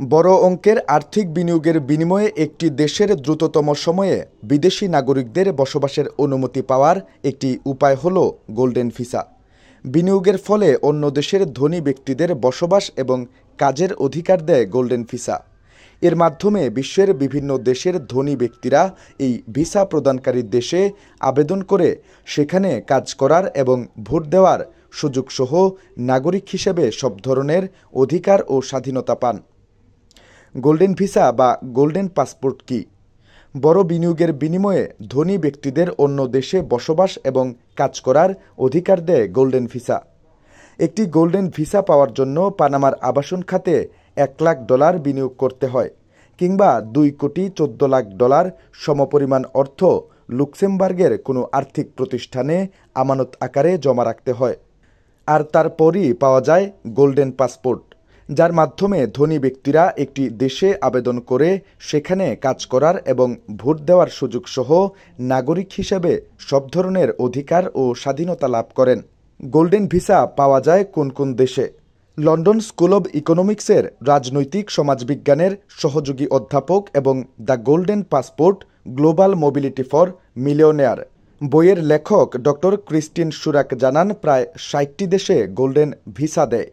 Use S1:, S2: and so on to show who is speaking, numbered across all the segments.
S1: বড় অঙ্কের আর্থিক বিনিয়োগের বিনিময়ে একটি দেশের দ্রুততম সময়ে বিদেশি নাগরিকদের বসবাসের অনুমতি পাওয়ার একটি উপায় হল গোল্ডেন ভিসা। বিনিয়োগের ফলে অন্য দেশের ধনী ব্যক্তিদের বসবাস এবং কাজের অধিকার দেয় গোল্ডেন ভিসা। এর মাধ্যমে বিশ্বের বিভিন্ন দেশের ধনী ব্যক্তিরা এই ভিসা প্রদানকারী দেশে আবেদন করে সেখানে কাজ করার এবং ভোট দেওয়ার সুযোগসহ নাগরিক হিসেবে সব ধরনের অধিকার ও স্বাধীনতা পান। গোল্ডেন ভিসা বা গোল্ডেন পাসপোর্ট কি? বড় বিনিয়োগের বিনিময়ে ধনী ব্যক্তিদের অন্য দেশে বসবাস এবং কাজ করার অধিকার দেয় গোল্ডেন ভিসা। একটি গোল্ডেন ভিসা পাওয়ার জন্য পানামার আবাসন খাতে $1,00,000 বিনিয়োগ করতে হয়, কিংবা $2,14,00,000 সমপরিমাণ অর্থ লুক্সেমবার্গের কোনো আর্থিক প্রতিষ্ঠানে আমানত আকারে জমা রাখতে হয়। আর তারপরই পাওয়া যায় গোল্ডেন পাসপোর্ট, যার মাধ্যমে ধনী ব্যক্তিরা একটি দেশে আবেদন করে সেখানে কাজ করার এবং ভোট দেওয়ার সুযোগসহ নাগরিক হিসেবে সব ধরনের অধিকার ও স্বাধীনতা লাভ করেন। গোল্ডেন ভিসা পাওয়া যায় কোন কোন দেশে? লন্ডন স্কুল অব ইকোনমিক্সের রাজনৈতিক সমাজবিজ্ঞানের সহযোগী অধ্যাপক এবং the golden passport global mobility for millionaire বইয়ের লেখক ডক্টর ক্রিস্টিন সুরাক জানান, প্রায় 60টি দেশে গোল্ডেন ভিসা দেয়।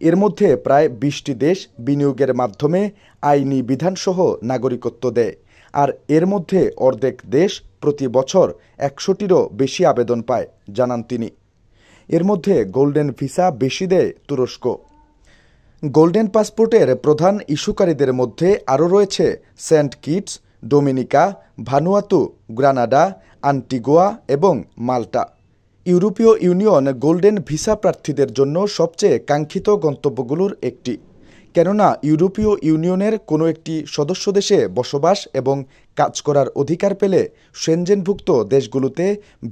S1: এর মধ্যে প্রায় 20টি দেশ বিনিয়োগের মাধ্যমে আইনি বিধানসহ নাগরিকত্ব দেয়, আর এর মধ্যে অর্ধেক দেশ প্রতি বছর 100টিরও বেশি আবেদন পায়, জানান তিনি। এর মধ্যে গোল্ডেন ভিসা বেশি দেয় তুরস্ক। গোল্ডেন পাসপোর্টের প্রধান ইস্যুকারীদের মধ্যে আরও রয়েছে Saint Kitts, Dominica, Vanuatu, Grenada, Antigua এবং মাল্টা। ইউরোপীয় ইউনিয়ন গোল্ডেন ভিসা প্রার্থীদের জন্য সবচেয়ে কাঙ্ক্ষিত গন্তব্যগুলোর একটি, কেননা ইউরোপীয় ইউনিয়নের কোনো একটি সদস্য দেশে বসবাস এবং কাজ করার অধিকার পেলে সেনজেনভুক্ত দেশগুলোতে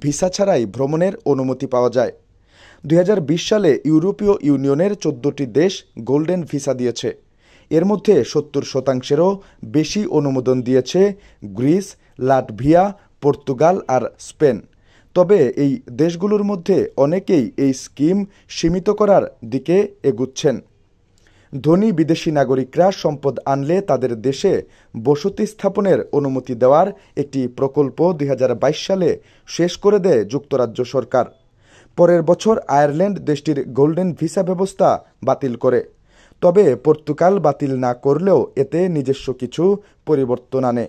S1: ভিসা ছাড়াই ভ্রমণের অনুমতি পাওয়া যায়। 2020 সালে ইউরোপীয় ইউনিয়নের 14টি দেশ গোল্ডেন ভিসা দিয়েছে। এর মধ্যে 70%-এরও বেশি অনুমোদন দিয়েছে গ্রিস, লাটভিয়া, পর্তুগাল আর স্পেন। তবে এই দেশগুলোর মধ্যে অনেকেই এই স্কিম সীমিত করার দিকে এগুচ্ছেন। ধনী বিদেশি নাগরিকরা সম্পদ আনলে তাদের দেশে বসতি স্থাপনের অনুমতি দেওয়ার একটি প্রকল্প 2022 সালে শেষ করে দেয় যুক্তরাজ্য সরকার। পরের বছর আয়ারল্যান্ড দেশটির গোল্ডেন ভিসা ব্যবস্থা বাতিল করে। তবে পর্তুগাল বাতিল না করলেও এতে নিজস্ব কিছু পরিবর্তন আনে।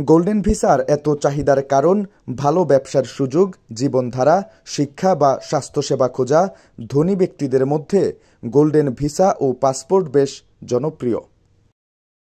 S1: গোল্ডেন ভিসার এত চাহিদার কারণ ভালো ব্যবসার সুযোগ, জীবনধারা, শিক্ষা বা স্বাস্থ্যসেবা খোঁজা ধনী ব্যক্তিদের মধ্যে গোল্ডেন ভিসা ও পাসপোর্ট বেশ জনপ্রিয়।